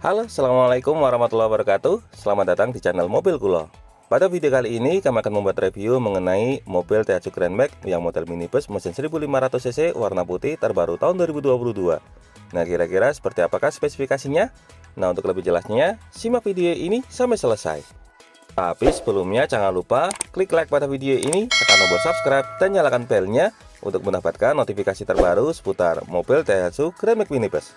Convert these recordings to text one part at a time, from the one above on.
Halo, assalamualaikum warahmatullahi wabarakatuh. Selamat datang di channel Mobil Kulo. Pada video kali ini kami akan membuat review mengenai mobil Daihatsu Grand Max yang model minibus mesin 1500 cc warna putih terbaru tahun 2022. Nah, kira-kira seperti apakah spesifikasinya? Nah, untuk lebih jelasnya, simak video ini sampai selesai. Tapi sebelumnya jangan lupa klik like pada video ini, tekan tombol subscribe dan nyalakan belnya untuk mendapatkan notifikasi terbaru seputar mobil Daihatsu Grand Max minibus.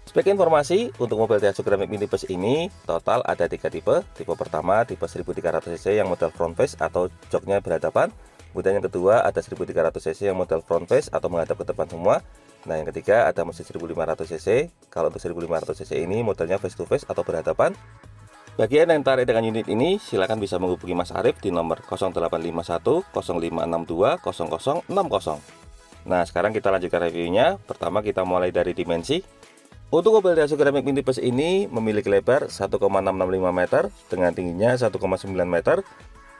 Sebagai informasi, untuk mobil Daihatsu Grand Max minibus ini total ada 3 tipe. Tipe pertama tipe 1300 cc yang model front face atau joknya berhadapan. Kemudian yang kedua ada 1300 cc yang model front face atau menghadap ke depan semua. Nah, yang ketiga ada mesin 1500 cc. Kalau untuk 1500 cc ini modelnya face to face atau berhadapan. Bagi yang tertarik dengan unit ini, silakan bisa menghubungi Mas Arif di nomor 0851 0562 0060. Nah, sekarang kita lanjutkan reviewnya. Pertama kita mulai dari dimensi. Untuk mobil Daihatsu Grand Max minibus ini memiliki lebar 1,665 meter dengan tingginya 1,9 meter,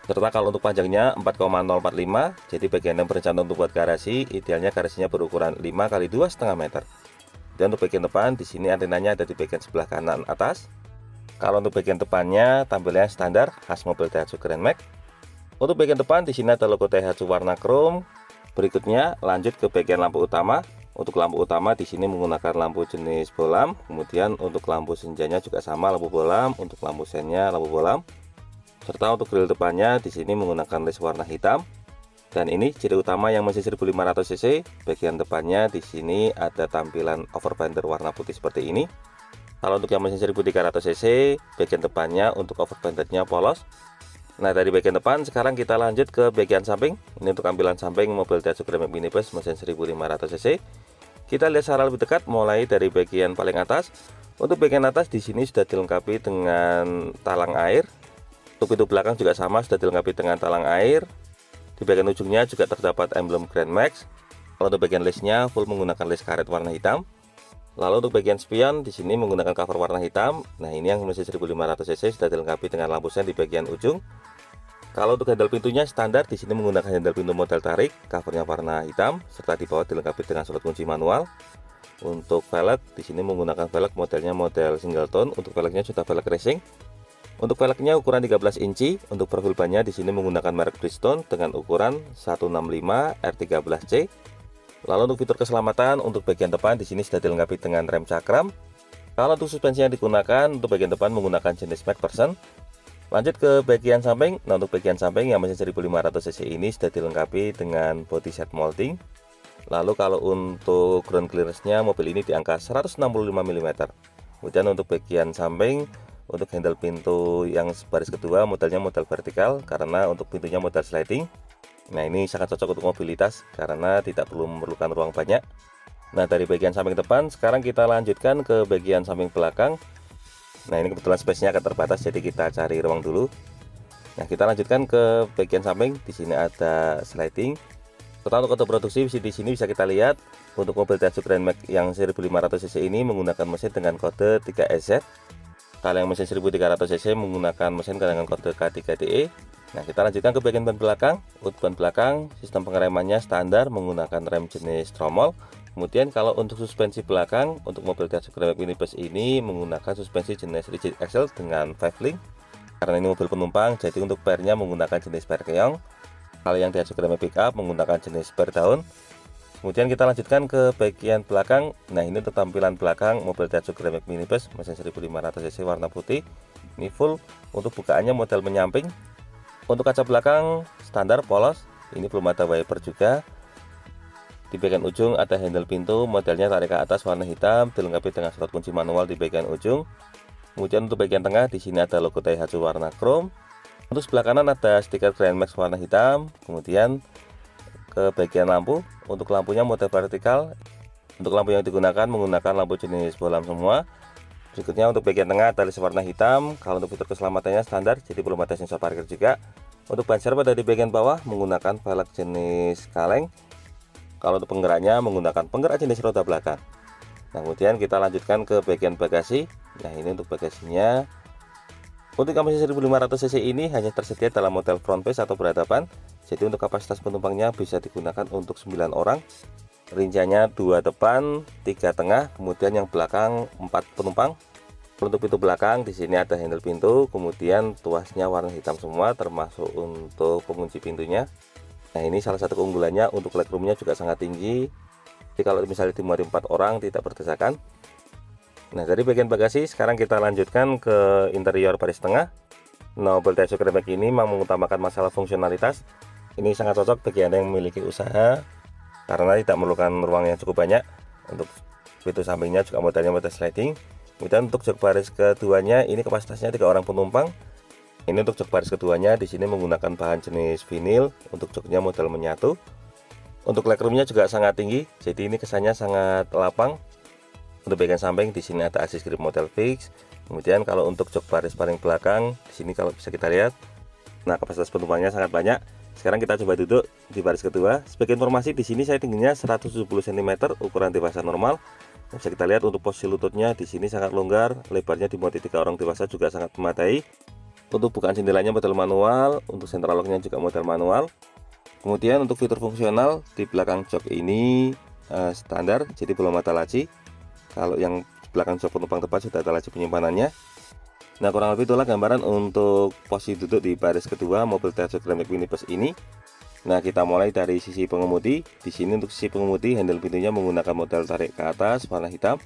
serta kalau untuk panjangnya 4,045. Jadi bagian yang berencana untuk buat garasi, idealnya garasinya berukuran 5 x 2,5 meter. Dan untuk bagian depan di sini antenanya ada di bagian sebelah kanan atas. Kalau untuk bagian depannya tampilannya standar khas mobil Daihatsu Grand Max. Untuk bagian depan di sini ada logo Daihatsu warna chrome. Berikutnya lanjut ke bagian lampu utama. Untuk lampu utama di sini menggunakan lampu jenis bolam. Kemudian untuk lampu senjanya juga sama lampu bolam. Untuk lampu sennya lampu bolam. Serta untuk grill depannya di sini menggunakan led warna hitam. Dan ini ciri utama yang mesin 1500 cc. Bagian depannya di sini ada tampilan overfender warna putih seperti ini. Kalau untuk yang mesin 1300 cc, bagian depannya untuk overfendernya polos. Nah, dari bagian depan sekarang kita lanjut ke bagian samping. Ini untuk tampilan samping mobil Daihatsu Grand Max minibus mesin 1500 cc. Kita lihat secara lebih dekat mulai dari bagian paling atas. Untuk bagian atas di sini sudah dilengkapi dengan talang air. Untuk pintu belakang juga sama, sudah dilengkapi dengan talang air. Di bagian ujungnya juga terdapat emblem Grand Max. Kalau untuk bagian lesnya full menggunakan les karet warna hitam. Lalu untuk bagian spion di sini menggunakan cover warna hitam. Nah, ini yang mesin 1500 cc sudah dilengkapi dengan lampu sen di bagian ujung. Kalau untuk handle pintunya standar di sini menggunakan handle pintu model tarik, covernya warna hitam, serta di bawah dilengkapi dengan slot kunci manual. Untuk velg di sini menggunakan velg modelnya model singleton. Untuk velgnya sudah velg racing. Untuk velgnya ukuran 13 inci. Untuk profil bannya di sini menggunakan merek Bridgestone dengan ukuran 165 R13C. Lalu untuk fitur keselamatan untuk bagian depan di sini sudah dilengkapi dengan rem cakram. Kalau untuk suspensi yang digunakan untuk bagian depan menggunakan jenis MacPherson. Lanjut ke bagian samping. Nah, untuk bagian samping yang mesin 1500 cc ini sudah dilengkapi dengan body set molding. Lalu kalau untuk ground clearance-nya mobil ini di angka 165 mm. Kemudian untuk bagian samping untuk handle pintu yang baris kedua modelnya model vertikal karena untuk pintunya model sliding. Nah, ini sangat cocok untuk mobilitas karena tidak perlu memerlukan ruang banyak. Nah, dari bagian samping depan sekarang kita lanjutkan ke bagian samping belakang. Nah, ini kebetulan space-nya akan terbatas, jadi kita cari ruang dulu. Nah, kita lanjutkan ke bagian samping. Di sini ada sliding. Total untuk kode produksi di sini bisa kita lihat untuk mobil Daihatsu Grand Max yang 1500 cc ini menggunakan mesin dengan kode 3SZ. Kalau yang mesin 1300 cc menggunakan mesin dengan kode K3DE. Nah, kita lanjutkan ke bagian ban belakang. Untuk ban belakang, sistem pengeremannya standar menggunakan rem jenis tromol. Kemudian kalau untuk suspensi belakang untuk mobil Daihatsu Grand Max minibus ini menggunakan suspensi jenis rigid axle dengan 5 link. Karena ini mobil penumpang, jadi untuk pernya menggunakan jenis per keong. Kalau yang Daihatsu Grand Max pickup menggunakan jenis per daun. Kemudian kita lanjutkan ke bagian belakang. Nah, ini untuk tampilan belakang mobil Daihatsu Grand Max minibus mesin 1500 cc warna putih. Ini full. Untuk bukaannya model menyamping. Untuk kaca belakang standar polos. Ini belum ada wiper juga. Di bagian ujung ada handle pintu modelnya tarik ke atas warna hitam, dilengkapi dengan slot kunci manual di bagian ujung. Kemudian untuk bagian tengah di sini ada logo Daihatsu warna chrome. Untuk sebelah kanan ada stiker Grand Max warna hitam. Kemudian ke bagian lampu, untuk lampunya model vertikal. Untuk lampu yang digunakan menggunakan lampu jenis bolam semua. Berikutnya untuk bagian tengah ada led warna hitam. Kalau untuk fitur keselamatannya standar, jadi belum ada sensor parkir juga. Untuk ban serep ada di bagian bawah menggunakan velg jenis kaleng. Kalau untuk penggeraknya menggunakan penggerak jenis roda belakang. Nah, kemudian kita lanjutkan ke bagian bagasi. Nah, ini untuk bagasinya. Untuk yang mesin 1500 cc ini hanya tersedia dalam model front face atau berhadapan. Jadi untuk kapasitas penumpangnya bisa digunakan untuk 9 orang. Rinciannya 2 depan, 3 tengah, kemudian yang belakang 4 penumpang. Untuk pintu belakang di sini ada handle pintu, kemudian tuasnya warna hitam semua termasuk untuk pengunci pintunya. Nah, ini salah satu keunggulannya, untuk legroomnya juga sangat tinggi. Jadi kalau misalnya dimuati 4 orang tidak berdesakan. Nah, dari bagian bagasi sekarang kita lanjutkan ke interior baris tengah. Noble Daewoo Grand Max ini memang mengutamakan masalah fungsionalitas. Ini sangat cocok bagi Anda yang memiliki usaha karena tidak memerlukan ruang yang cukup banyak. Untuk pintu sampingnya juga modelnya model sliding. Kemudian untuk jok baris keduanya ini kapasitasnya 3 orang penumpang. Ini untuk jok baris keduanya di sini menggunakan bahan jenis vinil. Untuk joknya model menyatu. Untuk legroomnya juga sangat tinggi, jadi ini kesannya sangat lapang. Untuk bagian samping di sini ada assist grip model fix. Kemudian kalau untuk jok baris paling belakang di sini kalau bisa kita lihat, nah kapasitas penumpangnya sangat banyak. Sekarang kita coba duduk di baris kedua. Sebagai informasi di sini saya tingginya 170 cm, ukuran dewasa normal. Bisa kita lihat untuk posisi lututnya di sini sangat longgar, lebarnya dimuati 3 orang dewasa juga sangat memadai. Untuk bukaan jendelanya model manual, untuk central locknya juga model manual. Kemudian untuk fitur fungsional di belakang jok ini standar, jadi belum ada laci. Kalau yang belakang jok penumpang depan sudah ada laci penyimpanannya. Nah, kurang lebih itulah gambaran untuk posisi duduk di baris kedua mobil Daewoo Grand Max Minibus ini. Nah, kita mulai dari sisi pengemudi. Di sini untuk sisi pengemudi, handle pintunya menggunakan model tarik ke atas warna hitam.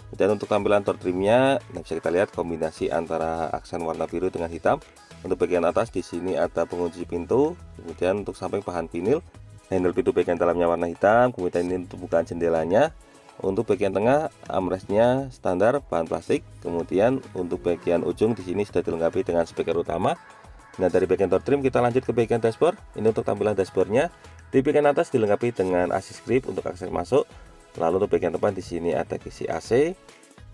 Dan untuk tampilan door trimnya, nah bisa kita lihat kombinasi antara aksen warna biru dengan hitam. Untuk bagian atas di sini ada pengunci pintu, kemudian untuk samping bahan vinil. Handle pintu bagian dalamnya warna hitam, kemudian ini untuk bukaan jendelanya. Untuk bagian tengah, armrestnya standar bahan plastik. Kemudian untuk bagian ujung di sini sudah dilengkapi dengan speaker utama. Nah, dari bagian door trim kita lanjut ke bagian dashboard. Ini untuk tampilan dashboardnya. Di bagian atas dilengkapi dengan assist grip untuk akses masuk. Lalu untuk bagian depan di sini ada kisi AC.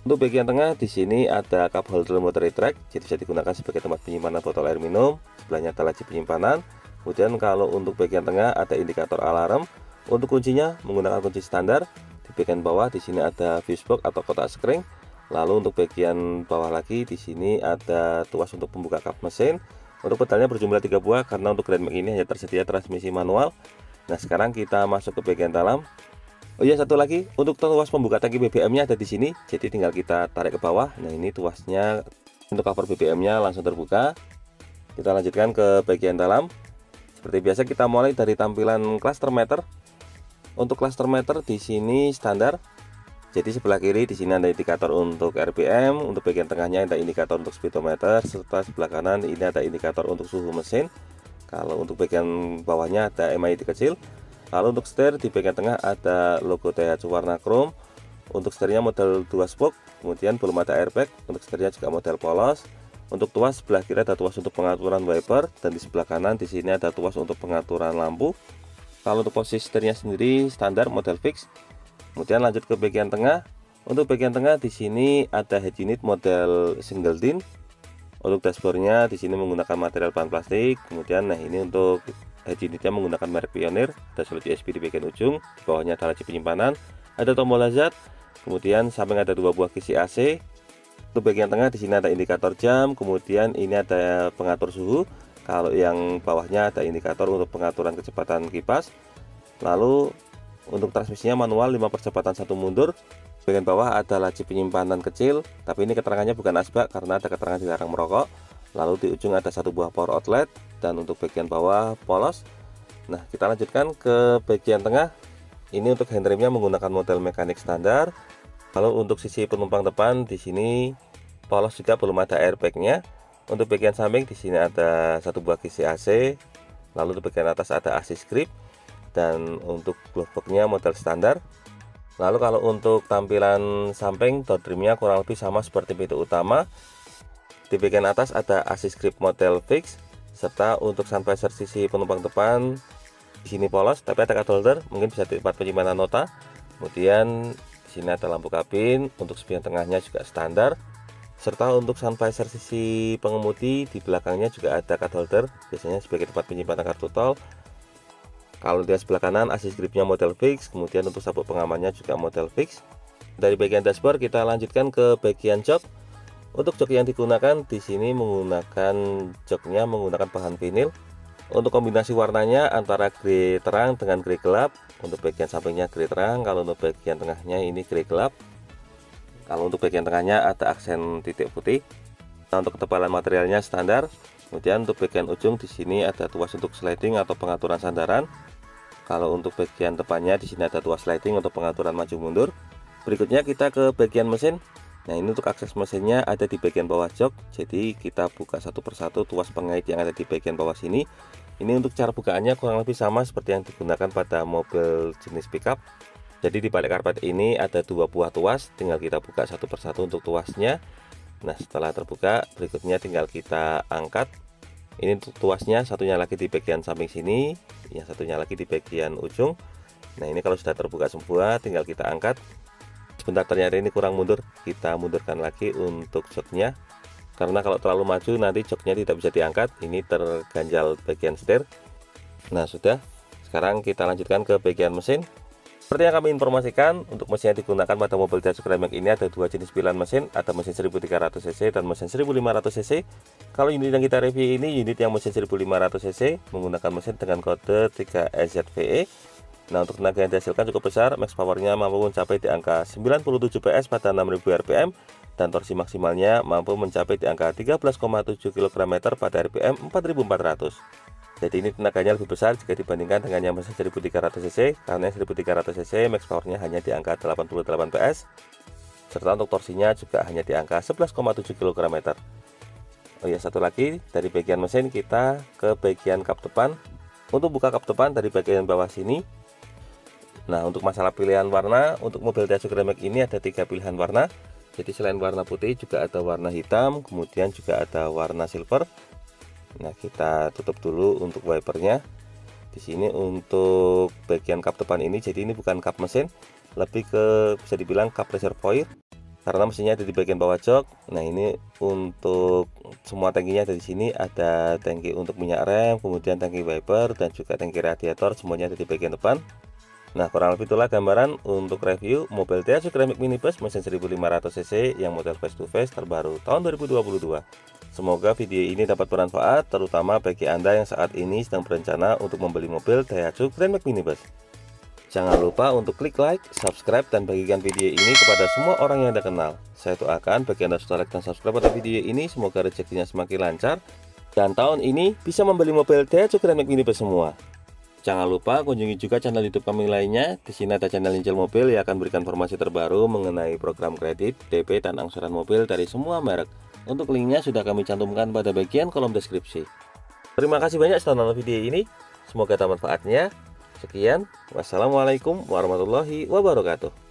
Untuk bagian tengah di sini ada cup holder motor retract, jadi bisa digunakan sebagai tempat penyimpanan botol air minum. Sebelahnya ada laci penyimpanan. Kemudian kalau untuk bagian tengah ada indikator alarm. Untuk kuncinya menggunakan kunci standar. Di bagian bawah di sini ada fuse box atau kotak skring. Lalu untuk bagian bawah lagi di sini ada tuas untuk pembuka kap mesin. Untuk pedalnya berjumlah 3 buah karena untuk Grand Max ini hanya tersedia transmisi manual. Nah, sekarang kita masuk ke bagian dalam. Oh iya, satu lagi, untuk tuas pembuka tangki BBM-nya ada di sini. Jadi tinggal kita tarik ke bawah. Nah, ini tuasnya untuk cover BBM-nya langsung terbuka. Kita lanjutkan ke bagian dalam. Seperti biasa kita mulai dari tampilan cluster meter. Untuk cluster meter di sini standar. Jadi sebelah kiri di sini ada indikator untuk RPM, untuk bagian tengahnya ada indikator untuk speedometer, serta sebelah kanan ini ada indikator untuk suhu mesin. Kalau untuk bagian bawahnya ada MID kecil. Lalu untuk setir di bagian tengah ada logo Daihatsu warna chrome. Untuk setirnya model 2 spoke, kemudian belum ada airbag. Untuk setirnya juga model polos. Untuk tuas sebelah kiri ada tuas untuk pengaturan wiper, dan di sebelah kanan di sini ada tuas untuk pengaturan lampu. Kalau untuk posisi setirnya sendiri standar model fix. Kemudian lanjut ke bagian tengah. Untuk bagian tengah di sini ada head unit model single din. Untuk dashboardnya di sini menggunakan material bahan plastik. Kemudian nah ini untuk head unitnya menggunakan merek Pioneer. Ada slot USB di bagian ujung. Di bawahnya ada laci penyimpanan. Ada tombol hazard. Kemudian samping ada 2 buah kisi AC. Untuk bagian tengah di sini ada indikator jam. Kemudian ini ada pengatur suhu. Kalau yang bawahnya ada indikator untuk pengaturan kecepatan kipas. Lalu untuk transmisinya manual 5 percepatan 1 mundur. Bagian bawah ada laci penyimpanan kecil, tapi ini keterangannya bukan asbak karena ada keterangan dilarang merokok. Lalu di ujung ada 1 buah power outlet, dan untuk bagian bawah polos. Nah, kita lanjutkan ke bagian tengah. Ini untuk handremnya menggunakan model mekanik standar. Lalu untuk sisi penumpang depan di sini polos juga, belum ada airbagnya. Untuk bagian samping di sini ada 1 buah kisi AC. Lalu di bagian atas ada assist grip. Dan untuk glove box-nya model standar. Lalu kalau untuk tampilan samping, door trimnya kurang lebih sama seperti pintu utama. Di bagian atas ada assist grip model fix, serta untuk sun visor sisi penumpang depan di sini polos, tapi ada card holder, mungkin bisa di tempat penyimpanan nota. Kemudian di sini ada lampu kabin, untuk spion tengahnya juga standar. Serta untuk sun visor sisi pengemudi di belakangnya juga ada card holder, biasanya sebagai tempat penyimpanan kartu tol. Kalau di sebelah kanan assist gripnya model fix, kemudian untuk sabuk pengamannya juga model fix. Dari bagian dashboard kita lanjutkan ke bagian jok. Untuk jok yang digunakan di sini menggunakan joknya menggunakan bahan vinil. Untuk kombinasi warnanya antara grey terang dengan grey gelap. Untuk bagian sampingnya grey terang, kalau untuk bagian tengahnya ini grey gelap. Kalau untuk bagian tengahnya ada aksen titik putih. Nah, untuk ketebalan materialnya standar. Kemudian untuk bagian ujung di sini ada tuas untuk sliding atau pengaturan sandaran. Kalau untuk bagian depannya di sini ada tuas sliding untuk pengaturan maju mundur. Berikutnya kita ke bagian mesin. Nah, ini untuk akses mesinnya ada di bagian bawah jok. Jadi kita buka satu persatu tuas pengait yang ada di bagian bawah sini. Ini untuk cara bukaannya kurang lebih sama seperti yang digunakan pada mobil jenis pickup. Jadi di balik karpet ini ada dua buah tuas, tinggal kita buka satu persatu untuk tuasnya. Nah, setelah terbuka, berikutnya tinggal kita angkat. Ini untuk tuasnya, satunya lagi di bagian samping sini, yang satunya lagi di bagian ujung. Nah, ini kalau sudah terbuka semua, tinggal kita angkat. Sebentar, ternyata ini kurang mundur, kita mundurkan lagi untuk joknya, karena kalau terlalu maju nanti joknya tidak bisa diangkat, ini terganjal bagian setir. Nah, sudah. Sekarang kita lanjutkan ke bagian mesin. Seperti yang kami informasikan, untuk mesin yang digunakan pada mobil Daihatsu Grand Max ini ada dua jenis pilihan mesin, ada mesin 1300 cc dan mesin 1500 cc. Kalau unit yang kita review ini unit yang mesin 1500 cc menggunakan mesin dengan kode 3EZVE. Nah, untuk tenaga yang dihasilkan cukup besar, max powernya mampu mencapai di angka 97 PS pada 6000 rpm dan torsi maksimalnya mampu mencapai di angka 13,7 km pada rpm 4400. Jadi ini tenaganya lebih besar jika dibandingkan dengan yang mesin 1300 cc, karena 1300 cc max powernya hanya di angka 88 PS, serta untuk torsinya juga hanya di angka 11,7 km. Oh ya, satu lagi dari bagian mesin kita ke bagian kap depan. Untuk buka kap depan dari bagian bawah sini. Nah, untuk masalah pilihan warna, untuk mobil Daihatsu Grand Max ini ada 3 pilihan warna. Jadi selain warna putih juga ada warna hitam, kemudian juga ada warna silver. Nah, kita tutup dulu untuk wipernya. Di sini untuk bagian kap depan ini, jadi ini bukan kap mesin, lebih ke bisa dibilang kap reservoir, karena mesinnya ada di bagian bawah jok. Nah, ini untuk semua tangkinya ada di sini, ada tangki untuk minyak rem, kemudian tangki wiper dan juga tangki radiator, semuanya ada di bagian depan. Nah, kurang lebih itulah gambaran untuk review mobil Daihatsu Grand Max Minibus mesin 1500 cc yang model face to face terbaru tahun 2022. Semoga video ini dapat bermanfaat, terutama bagi Anda yang saat ini sedang berencana untuk membeli mobil Daihatsu Grand Max Minibus. Jangan lupa untuk klik like, subscribe, dan bagikan video ini kepada semua orang yang Anda kenal. Saya doakan bagi Anda sudah like dan subscribe pada video ini, semoga rezekinya semakin lancar dan tahun ini bisa membeli mobil Daihatsu Grand Max Minibus semua. Jangan lupa kunjungi juga channel YouTube kami lainnya. Di sini ada channel Injil Mobil yang akan berikan informasi terbaru mengenai program kredit, DP, dan angsuran mobil dari semua merek. Untuk linknya sudah kami cantumkan pada bagian kolom deskripsi. Terima kasih banyak sudah nonton video ini. Semoga ada manfaatnya. Sekian, wassalamualaikum warahmatullahi wabarakatuh.